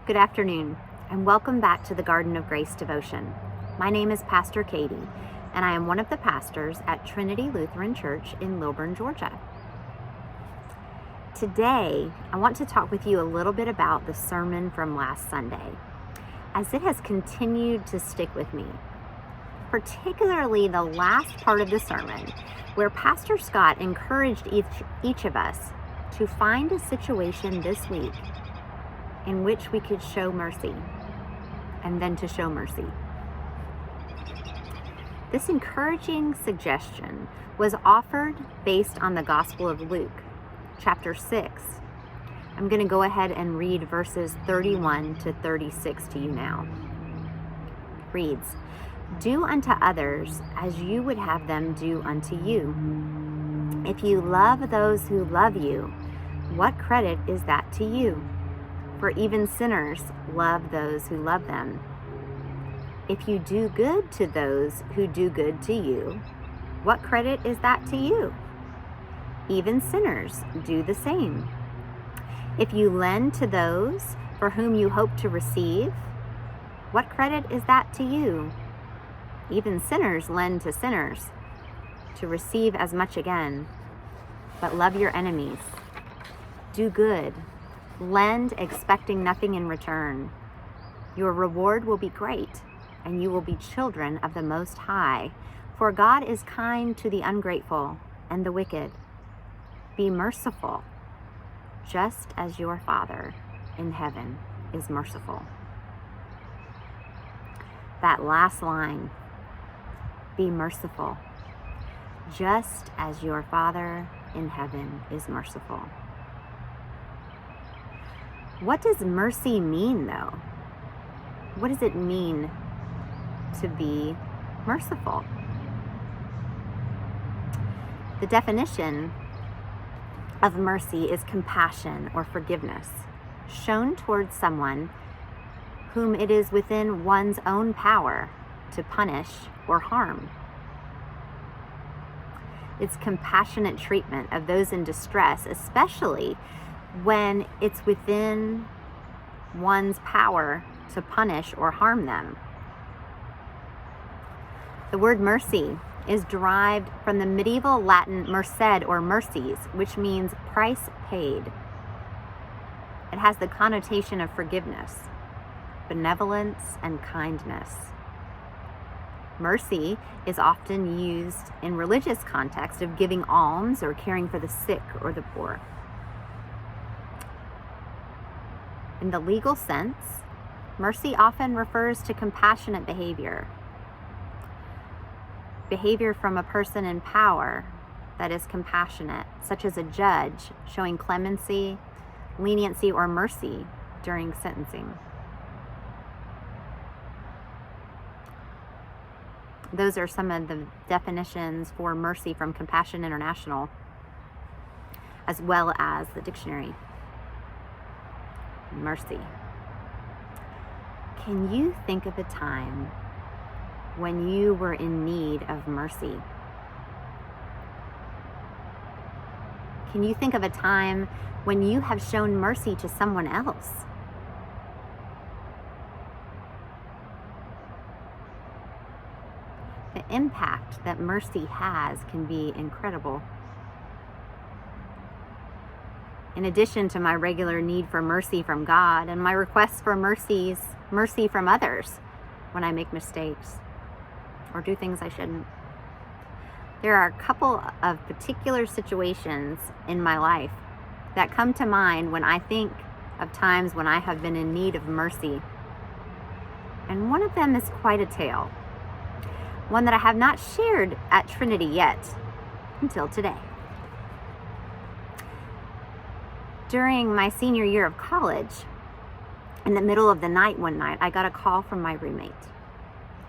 Good afternoon, and welcome back to the Garden of Grace devotion. My name is Pastor Katie, and I am one of the pastors at Trinity Lutheran Church in Lilburn, Georgia. Today, I want to talk with you a little bit about the sermon from last Sunday, as it has continued to stick with me, particularly the last part of the sermon, where Pastor Scott encouraged each of us to find a situation this week in which we could show mercy, and then to show mercy. This encouraging suggestion was offered based on the Gospel of Luke, chapter 6. I'm going to go ahead and read verses 31 to 36 to you now. It reads, "Do unto others as you would have them do unto you. If you love those who love you, what credit is that to you? For even sinners love those who love them. If you do good to those who do good to you, what credit is that to you? Even sinners do the same. If you lend to those for whom you hope to receive, what credit is that to you? Even sinners lend to sinners to receive as much again. But love your enemies. Do good. Lend, expecting nothing in return. Your reward will be great, and you will be children of the Most High, for God is kind to the ungrateful and the wicked. Be merciful, just as your Father in heaven is merciful." That last line, be merciful, just as your Father in heaven is merciful. What does mercy mean, though? What does it mean to be merciful? The definition of mercy is compassion or forgiveness shown towards someone whom it is within one's own power to punish or harm. It's compassionate treatment of those in distress, especially when it's within one's power to punish or harm them. The word mercy is derived from the medieval Latin merced or mercies, which means price paid. It has the connotation of forgiveness, benevolence, and kindness. Mercy is often used in religious context of giving alms or caring for the sick or the poor. In the legal sense, mercy often refers to compassionate behavior from a person in power that is compassionate, such as a judge showing clemency, leniency, or mercy during sentencing. Those are some of the definitions for mercy from Compassion International, as well as the dictionary. Mercy. Can you think of a time when you were in need of mercy? Can you think of a time when you have shown mercy to someone else? The impact that mercy has can be incredible. In addition to my regular need for mercy from God and my request for mercy from others when I make mistakes or do things I shouldn't, there are a couple of particular situations in my life that come to mind when I think of times when I have been in need of mercy. And one of them is quite a tale, one that I have not shared at Trinity yet until today. During my senior year of college, in the middle of the night one night, I got a call from my roommate,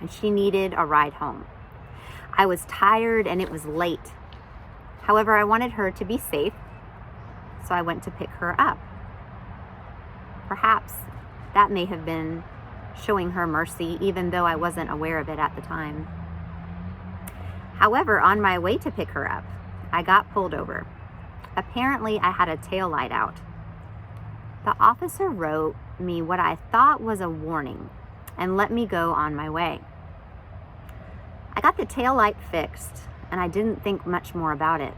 and she needed a ride home. I was tired and it was late. However, I wanted her to be safe, so I went to pick her up. Perhaps that may have been showing her mercy, even though I wasn't aware of it at the time. However, on my way to pick her up, I got pulled over. Apparently, I had a tail light out. The officer wrote me what I thought was a warning and let me go on my way. I got the taillight fixed and I didn't think much more about it.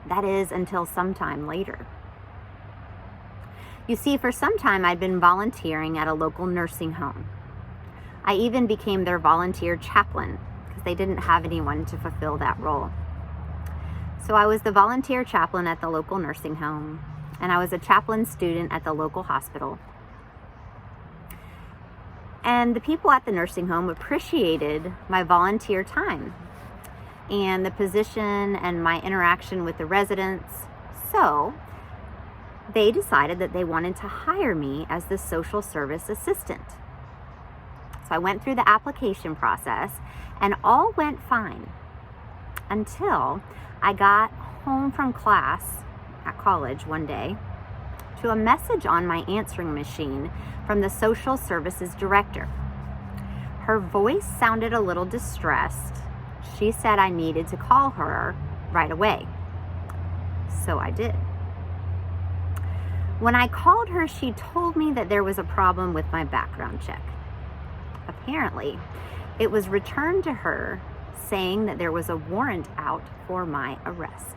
That is, until sometime later. You see, for some time I'd been volunteering at a local nursing home. I even became their volunteer chaplain because they didn't have anyone to fulfill that role. So I was the volunteer chaplain at the local nursing home, and I was a chaplain student at the local hospital. And the people at the nursing home appreciated my volunteer time and the position and my interaction with the residents. So they decided that they wanted to hire me as the social service assistant. So I went through the application process and all went fine until I got home from class at college one day to a message on my answering machine from the social services director. Her voice sounded a little distressed. She said I needed to call her right away. So I did. When I called her, she told me that there was a problem with my background check. Apparently, it was returned to her saying that there was a warrant out for my arrest.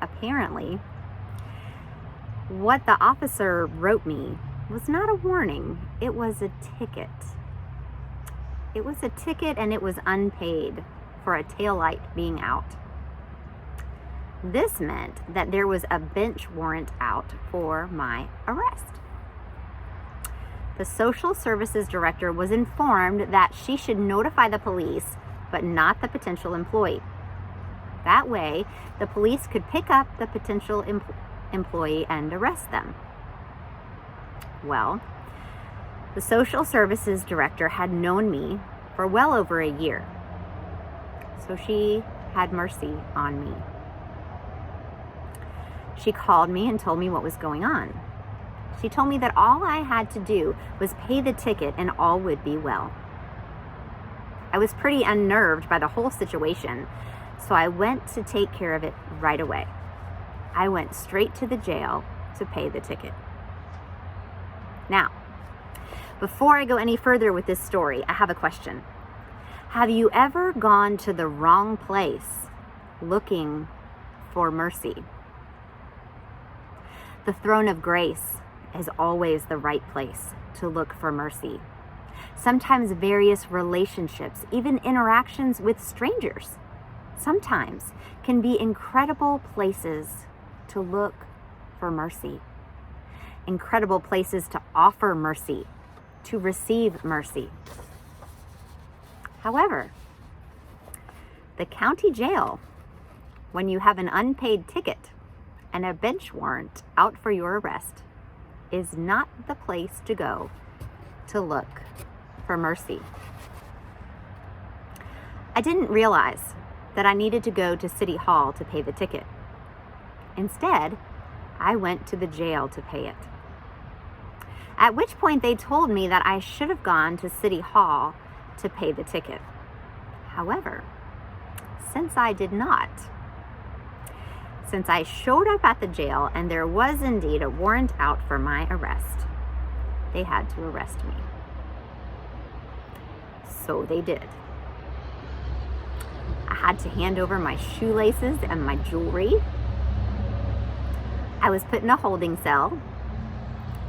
Apparently, what the officer wrote me was not a warning, it was a ticket. It was a ticket and it was unpaid for a taillight being out. This meant that there was a bench warrant out for my arrest. The social services director was informed that she should notify the police, but not the potential employee. That way, the police could pick up the potential employee and arrest them. Well, the social services director had known me for well over a year, so she had mercy on me. She called me and told me what was going on. She told me that all I had to do was pay the ticket and all would be well. I was pretty unnerved by the whole situation, so I went to take care of it right away. I went straight to the jail to pay the ticket. Now, before I go any further with this story, I have a question. Have you ever gone to the wrong place looking for mercy? The throne of grace is always the right place to look for mercy. Sometimes various relationships, even interactions with strangers, sometimes can be incredible places to look for mercy. Incredible places to offer mercy, to receive mercy. However, the county jail, when you have an unpaid ticket and a bench warrant out for your arrest, is not the place to go to look for mercy. I didn't realize that I needed to go to City Hall to pay the ticket. Instead, I went to the jail to pay it. At which point they told me that I should have gone to City Hall to pay the ticket. However, since I did not, since I showed up at the jail and there was indeed a warrant out for my arrest, they had to arrest me. So they did. I had to hand over my shoelaces and my jewelry. I was put in a holding cell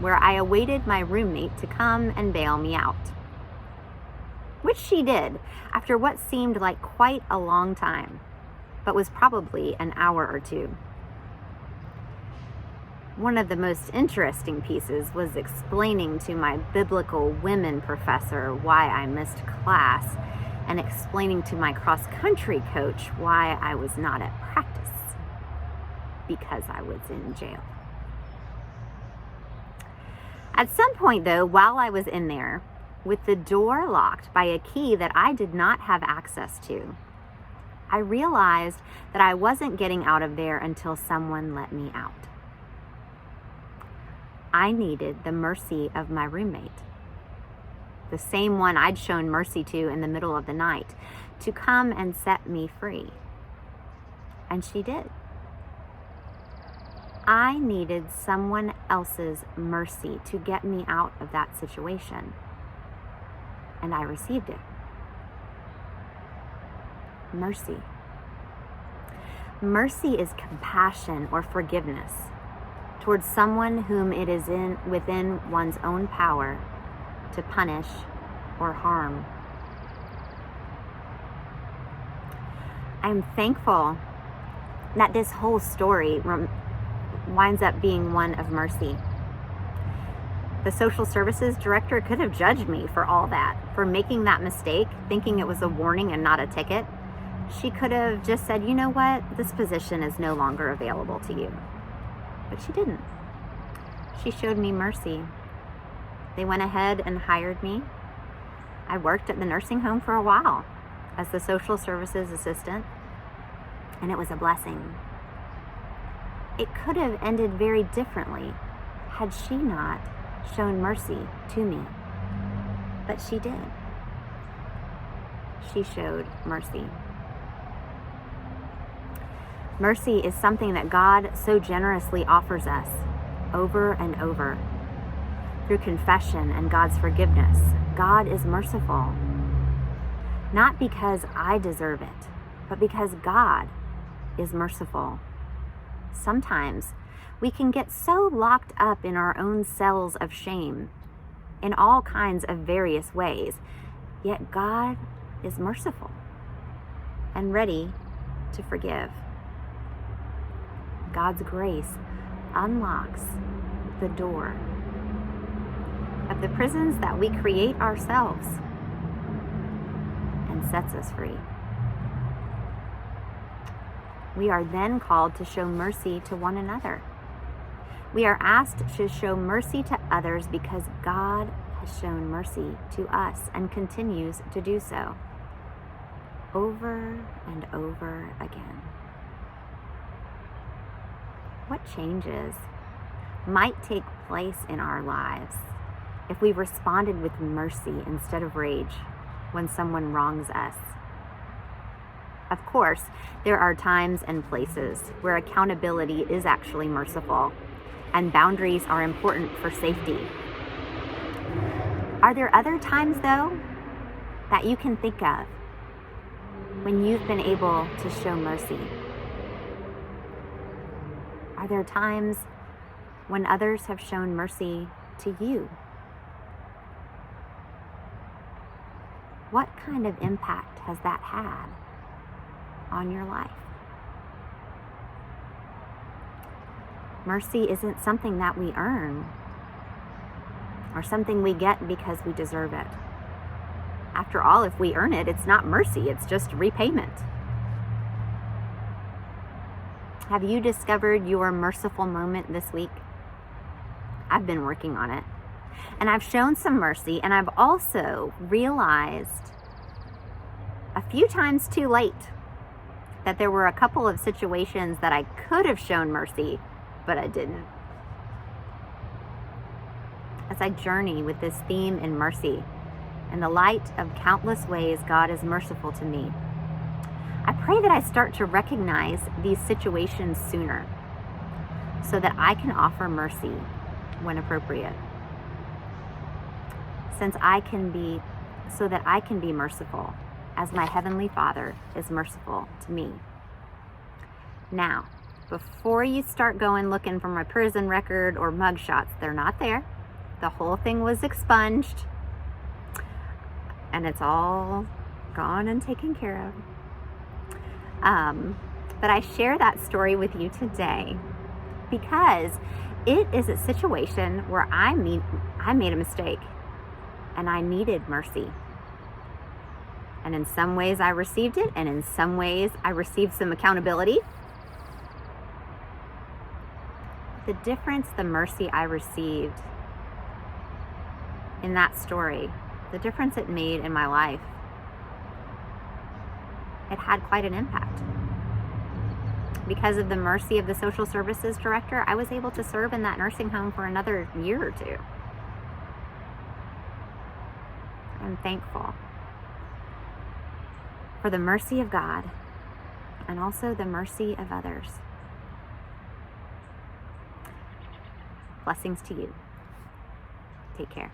where I awaited my roommate to come and bail me out, which she did after what seemed like quite a long time, but was probably an hour or two. One of the most interesting pieces was explaining to my biblical women professor why I missed class and explaining to my cross-country coach why I was not at practice because I was in jail. At some point, though, while I was in there, with the door locked by a key that I did not have access to, I realized that I wasn't getting out of there until someone let me out. I needed the mercy of my roommate, the same one I'd shown mercy to in the middle of the night, to come and set me free. And she did. I needed someone else's mercy to get me out of that situation. And I received it. Mercy. Mercy is compassion or forgiveness towards someone whom it is within one's own power to punish or harm. I'm thankful that this whole story winds up being one of mercy. The social services director could have judged me for all that, for making that mistake, thinking it was a warning and not a ticket. She could have just said, you know what, this position is no longer available to you. But she didn't. She showed me mercy. They went ahead and hired me. I worked at the nursing home for a while as the social services assistant, and it was a blessing. It could have ended very differently had she not shown mercy to me. But she did. She showed mercy. Mercy is something that God so generously offers us over and over. Through confession and God's forgiveness, God is merciful. Not because I deserve it, but because God is merciful. Sometimes we can get so locked up in our own cells of shame in all kinds of various ways, yet God is merciful and ready to forgive. God's grace unlocks the door of the prisons that we create ourselves and sets us free. We are then called to show mercy to one another. We are asked to show mercy to others because God has shown mercy to us and continues to do so over and over again. What changes might take place in our lives if we responded with mercy instead of rage when someone wrongs us? Of course, there are times and places where accountability is actually merciful and boundaries are important for safety. Are there other times, though, that you can think of when you've been able to show mercy? Are there times when others have shown mercy to you? What kind of impact has that had on your life? Mercy isn't something that we earn or something we get because we deserve it. After all, if we earn it, it's not mercy, it's just repayment. Have you discovered your merciful moment this week? I've been working on it. And I've shown some mercy, and I've also realized a few times too late that there were a couple of situations that I could have shown mercy, but I didn't. As I journey with this theme in mercy, in the light of countless ways God is merciful to me, I pray that I start to recognize these situations sooner so that I can offer mercy when appropriate. So that I can be merciful as my Heavenly Father is merciful to me. Now, before you start going looking for my prison record or mugshots, they're not there. The whole thing was expunged and it's all gone and taken care of. But I share that story with you today because it is a situation where I made a mistake and I needed mercy. And in some ways I received it, and in some ways I received some accountability. The difference the mercy I received in that story, the difference it made in my life, it had quite an impact. Because of the mercy of the social services director, I was able to serve in that nursing home for another year or two. I'm thankful for the mercy of God and also the mercy of others. Blessings to you. Take care.